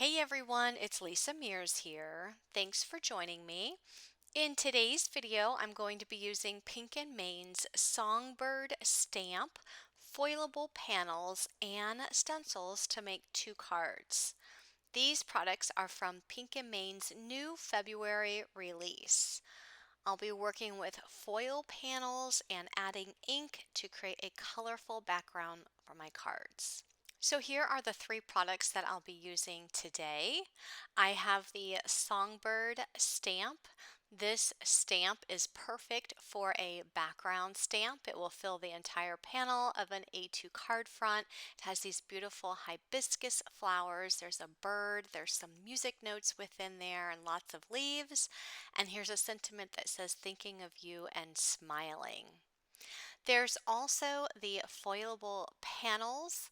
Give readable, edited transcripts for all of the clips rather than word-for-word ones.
Hey everyone, it's Lisa Mears here. Thanks for joining me. In today's video, I'm going to be using Pink and Main's Songbird stamp, foilable panels, and stencils to make 2 cards. These products are from Pink and Main's new February release. I'll be working with foil panels and adding ink to create a colorful background for my cards. So here are the 3 products that I'll be using today. I have the Songbird stamp. This stamp is perfect for a background stamp. It will fill the entire panel of an A2 card front. It has these beautiful hibiscus flowers. There's a bird, there's some music notes within there, and lots of leaves. And here's a sentiment that says, thinking of you and smiling. There's also the foilable panels.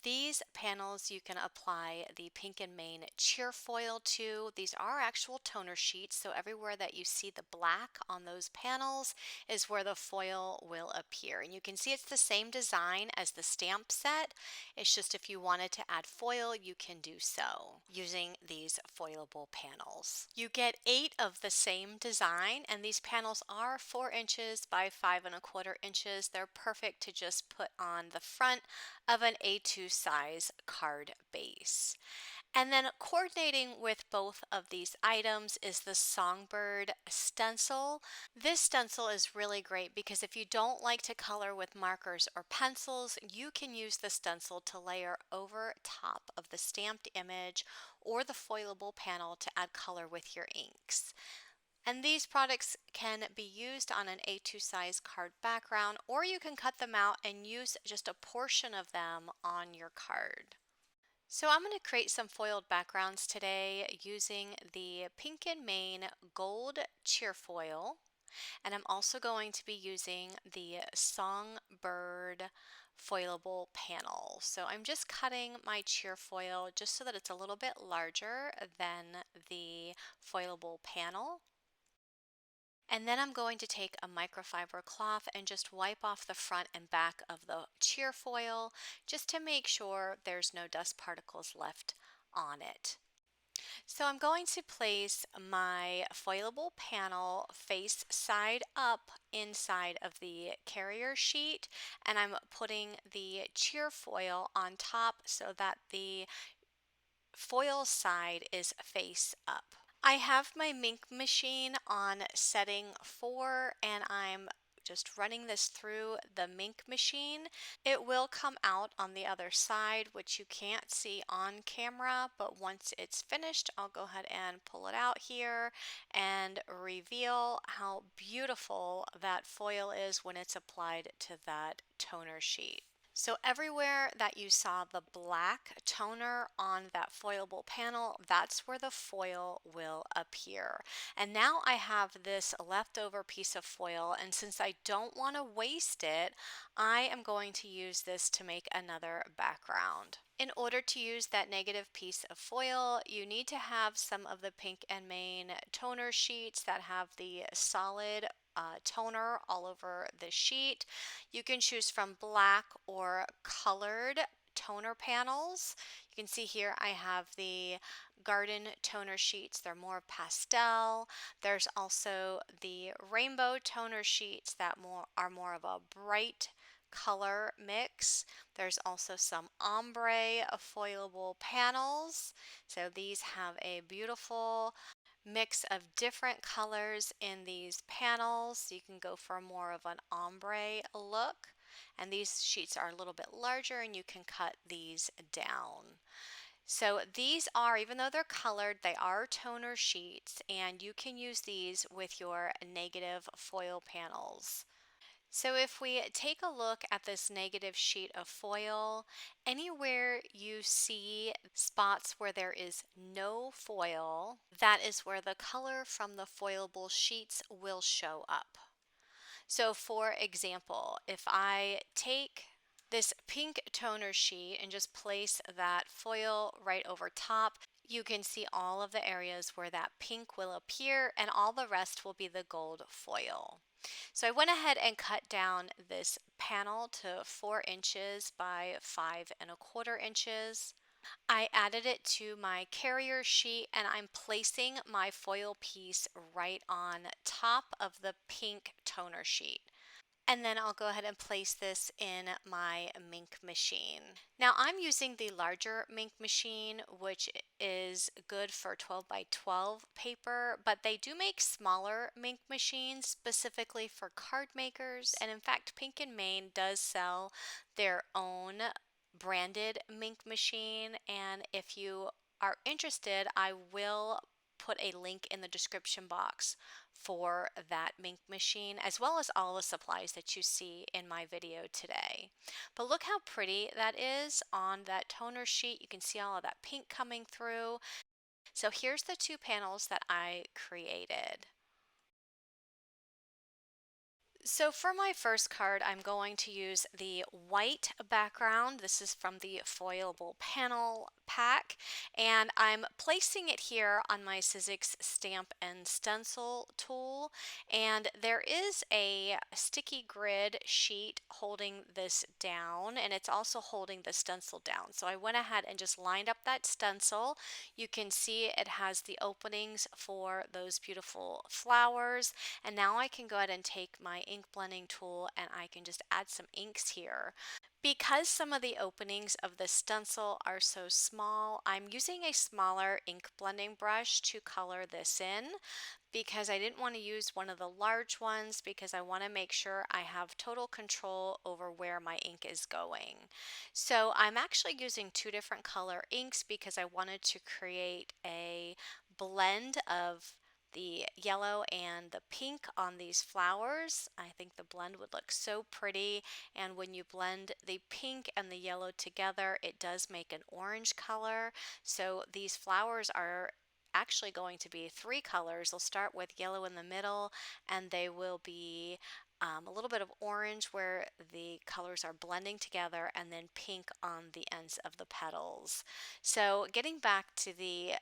These panels you can apply the Pink and Main Cheerfoil to. These are actual toner sheets, so everywhere that you see the black on those panels is where the foil will appear. And you can see it's the same design as the stamp set. It's just if you wanted to add foil, you can do so using these foilable panels. You get 8 of the same design, and these panels are 4 inches by 5¼ inches. They're perfect to just put on the front of an A2 size card base. And then coordinating with both of these items is the Songbird stencil. This stencil is really great because if you don't like to color with markers or pencils, you can use the stencil to layer over top of the stamped image or the foilable panel to add color with your inks. And these products can be used on an A2 size card background, or you can cut them out and use just a portion of them on your card. So I'm going to create some foiled backgrounds today using the Pink and Main Gold Cheerfoil, and I'm also going to be using the Songbird foilable panel. So I'm just cutting my Cheerfoil just so that it's a little bit larger than the foilable panel. And then I'm going to take a microfiber cloth and just wipe off the front and back of the Cheerfoil just to make sure there's no dust particles left on it. So I'm going to place my foilable panel face side up inside of the carrier sheet, and I'm putting the Cheerfoil on top so that the foil side is face up. I have my Minc machine on setting 4, and I'm just running this through the Minc machine. It will come out on the other side, which you can't see on camera, but once it's finished, I'll go ahead and pull it out here and reveal how beautiful that foil is when it's applied to that toner sheet. So everywhere that you saw the black toner on that foilable panel, that's where the foil will appear. And now I have this leftover piece of foil, and since I don't want to waste it, I am going to use this to make another background. In order to use that negative piece of foil, you need to have some of the Pink and Main toner sheets that have the solid toner all over the sheet. You can choose from black or colored toner panels. You can see here I have the garden toner sheets. They're more pastel. There's also the rainbow toner sheets that are more of a bright color mix. There's also some ombre foilable panels. So these have a beautiful mix of different colors in these panels. You can go for more of an ombre look, and these sheets are a little bit larger and you can cut these down. So these are, even though they're colored, they are toner sheets, and you can use these with your negative foil panels. So if we take a look at this negative sheet of foil, anywhere you see spots where there is no foil, that is where the color from the foilable sheets will show up. So for example, if I take this pink toner sheet and just place that foil right over top, you can see all of the areas where that pink will appear, and all the rest will be the gold foil. So I went ahead and cut down this panel to 4 inches by 5¼ inches. I added it to my carrier sheet and I'm placing my foil piece right on top of the pink toner sheet. And then I'll go ahead and place this in my Minc machine. Now I'm using the larger Minc machine, which is good for 12 by 12 paper, but they do make smaller Minc machines specifically for card makers. And in fact, Pink and Main does sell their own branded Minc machine. And if you are interested, I will put a link in the description box for that Minc machine, as well as all the supplies that you see in my video today. But look how pretty that is on that toner sheet. You can see all of that pink coming through. So here's the two panels that I created. So for my first card, I'm going to use the white background. This is from the Foilable panel pack, and I'm placing it here on my Sizzix stamp and stencil tool. And there is a sticky grid sheet holding this down, and it's also holding the stencil down. So I went ahead and just lined up that stencil. You can see it has the openings for those beautiful flowers. And now I can go ahead and take my ink blending tool and I can just add some inks here. Because some of the openings of the stencil are so small, I'm using a smaller ink blending brush to color this in, because I didn't want to use one of the large ones because I want to make sure I have total control over where my ink is going. So I'm actually using two different color inks because I wanted to create a blend of the yellow and the pink on these flowers. I think the blend would look so pretty, and when you blend the pink and the yellow together, it does make an orange color. So these flowers are actually going to be three colors. They'll start with yellow in the middle, and they will be a little bit of orange where the colors are blending together, and then pink on the ends of the petals. So getting back to the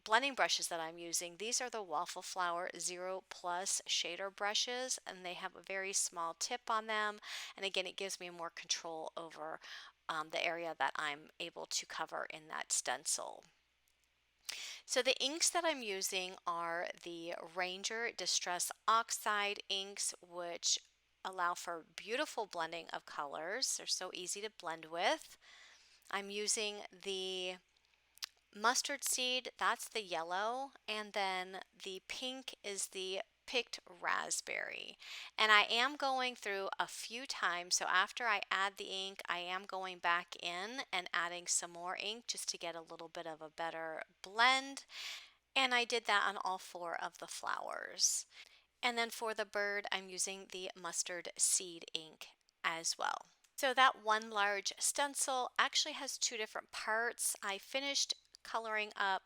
blending brushes that I'm using, these are the Waffle Flower 0 Plus shader brushes, and they have a very small tip on them. And again, it gives me more control over the area that I'm able to cover in that stencil. So the inks that I'm using are the Ranger Distress Oxide inks, which allow for beautiful blending of colors. They're so easy to blend with. I'm using the mustard seed, that's the yellow, and then the pink is the picked raspberry. And I am going through a few times, so after I add the ink, I am going back in and adding some more ink just to get a little bit of a better blend. And I did that on all four of the flowers. And then for the bird, I'm using the mustard seed ink as well. So that one large stencil actually has two different parts. I finished coloring up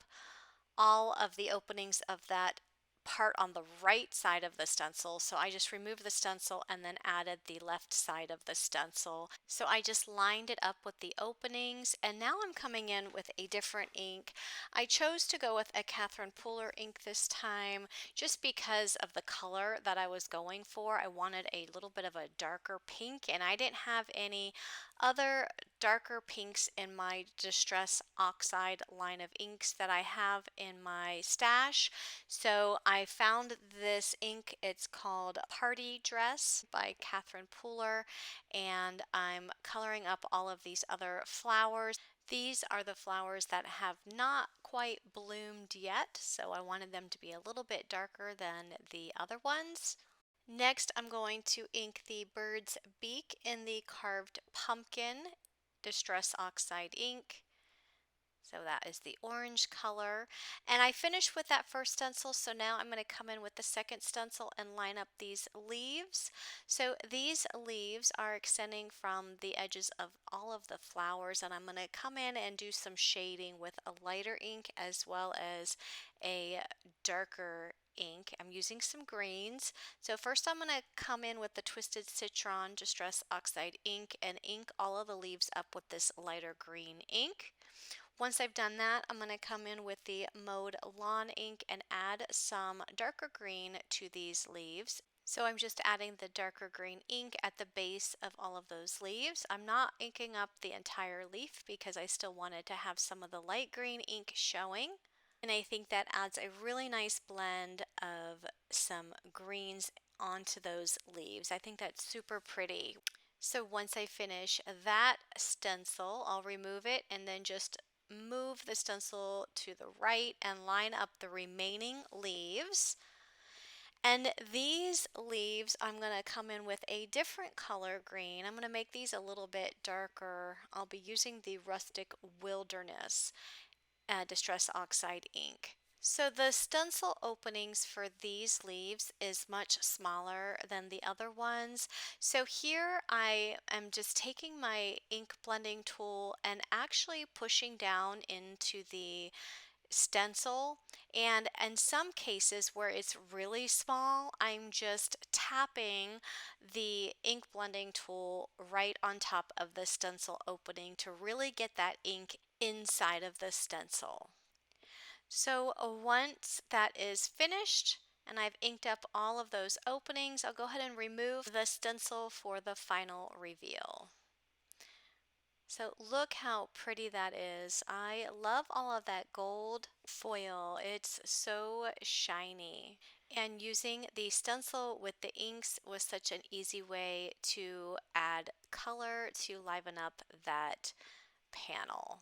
all of the openings of that part on the right side of the stencil. So I just removed the stencil and then added the left side of the stencil. So I just lined it up with the openings, and now I'm coming in with a different ink. I chose to go with a Catherine Pooler ink this time just because of the color that I was going for. I wanted a little bit of a darker pink, and I didn't have any other darker pinks in my Distress Oxide line of inks that I have in my stash. So I found this ink. It's called Party Dress by Catherine Pooler, and I'm coloring up all of these other flowers. These are the flowers that have not quite bloomed yet, so I wanted them to be a little bit darker than the other ones. Next, I'm going to ink the bird's beak in the Carved Pumpkin Distress Oxide ink. So that is the orange color. And I finished with that first stencil, so now I'm going to come in with the second stencil and line up these leaves. So these leaves are extending from the edges of all of the flowers, and I'm going to come in and do some shading with a lighter ink as well as a darker ink. I'm using some greens. So first I'm going to come in with the Twisted Citron Distress Oxide ink and ink all of the leaves up with this lighter green ink. Once I've done that, I'm going to come in with the Mowed Lawn ink and add some darker green to these leaves. So I'm just adding the darker green ink at the base of all of those leaves. I'm not inking up the entire leaf because I still wanted to have some of the light green ink showing. And I think that adds a really nice blend of some greens onto those leaves. I think that's super pretty. So once I finish that stencil, I'll remove it and then just move the stencil to the right and line up the remaining leaves. And these leaves, I'm going to come in with a different color green. I'm going to make these a little bit darker. I'll be using the Rustic Wilderness Distress Oxide ink. So the stencil openings for these leaves is much smaller than the other ones. So here I am just taking my ink blending tool and actually pushing down into the stencil, and in some cases where it's really small, I'm just tapping the ink blending tool right on top of the stencil opening to really get that ink inside of the stencil. So once that is finished and I've inked up all of those openings, I'll go ahead and remove the stencil for the final reveal. So look how pretty that is. I love all of that gold foil. It's so shiny. And using the stencil with the inks was such an easy way to add color to liven up that panel.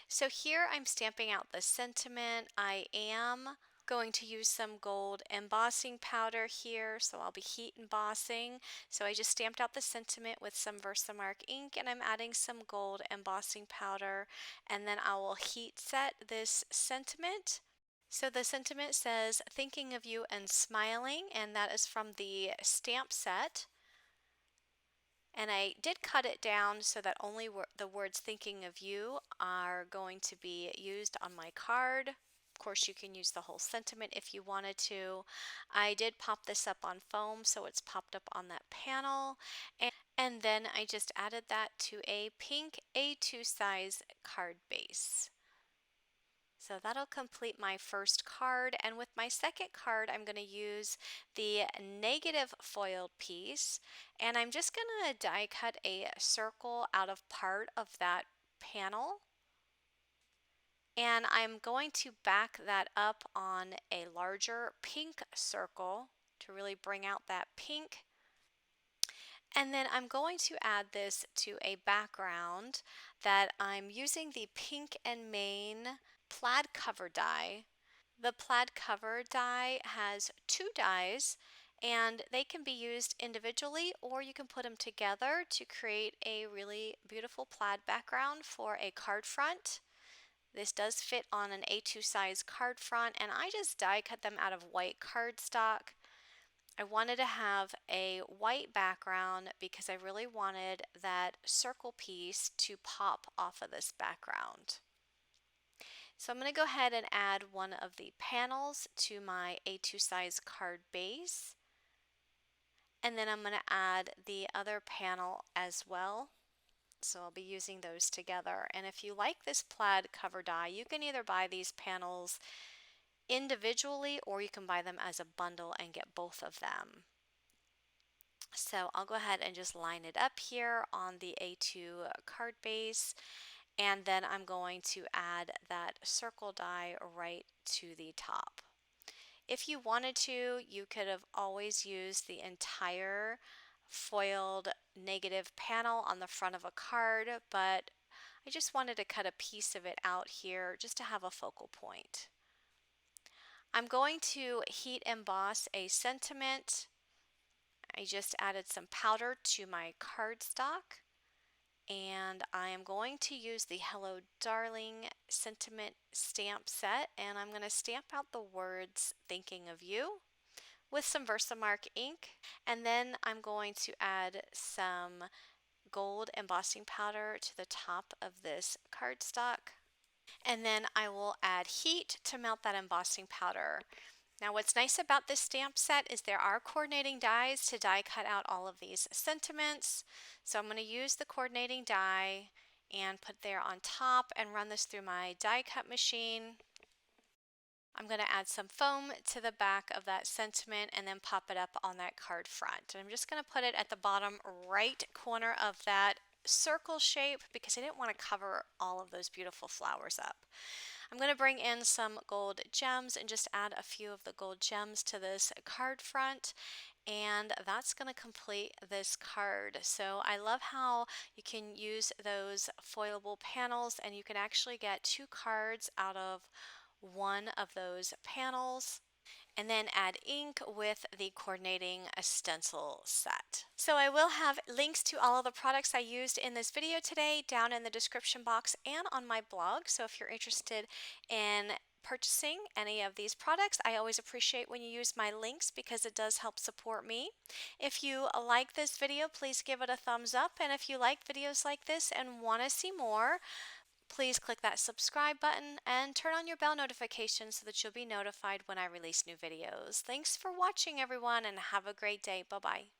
So here I'm stamping out the sentiment. I am going to use some gold embossing powder here, so I'll be heat embossing. So I just stamped out the sentiment with some Versamark ink, and I'm adding some gold embossing powder, and then I will heat set this sentiment. So the sentiment says thinking of you and smiling, and that is from the stamp set. And I did cut it down so that only the words thinking of you are going to be used on my card. Of course, you can use the whole sentiment if you wanted to. I did pop this up on foam, so it's popped up on that panel. And then I just added that to a pink A2 size card base. So that'll complete my first card, and with my second card I'm going to use the negative foiled piece, and I'm just going to die cut a circle out of part of that panel, and I'm going to back that up on a larger pink circle to really bring out that pink. And then I'm going to add this to a background that I'm using the Pink and Main Plaid cover die. The Plaid cover die has two dies, and they can be used individually or you can put them together to create a really beautiful plaid background for a card front. This does fit on an A2 size card front, and I just die cut them out of white cardstock. I wanted to have a white background because I really wanted that circle piece to pop off of this background. So I'm going to go ahead and add one of the panels to my A2 size card base, and then I'm going to add the other panel as well. So I'll be using those together. And if you like this plaid cover die, you can either buy these panels individually or you can buy them as a bundle and get both of them. So I'll go ahead and just line it up here on the A2 card base, and then I'm going to add that circle die right to the top. If you wanted to, you could have always used the entire foiled negative panel on the front of a card, but I just wanted to cut a piece of it out here just to have a focal point. I'm going to heat emboss a sentiment. I just added some powder to my cardstock, and I am going to use the Hello Darling sentiment stamp set, and I'm going to stamp out the words thinking of you with some Versamark ink, and then I'm going to add some gold embossing powder to the top of this cardstock, and then I will add heat to melt that embossing powder. Now what's nice about this stamp set is there are coordinating dies to die cut out all of these sentiments. So I'm going to use the coordinating die and put there on top and run this through my die cut machine. I'm going to add some foam to the back of that sentiment and then pop it up on that card front. And I'm just going to put it at the bottom right corner of that circle shape because I didn't want to cover all of those beautiful flowers up. I'm going to bring in some gold gems and just add a few of the gold gems to this card front, and that's going to complete this card. So I love how you can use those foilable panels and you can actually get 2 cards out of one of those panels, and then add ink with the coordinating stencil set. So I will have links to all of the products I used in this video today down in the description box and on my blog. So if you're interested in purchasing any of these products, I always appreciate when you use my links because it does help support me. If you like this video, please give it a thumbs up, and if you like videos like this and want to see more, please click that subscribe button and turn on your bell notifications so that you'll be notified when I release new videos. Thanks for watching, everyone, and have a great day. Bye-bye.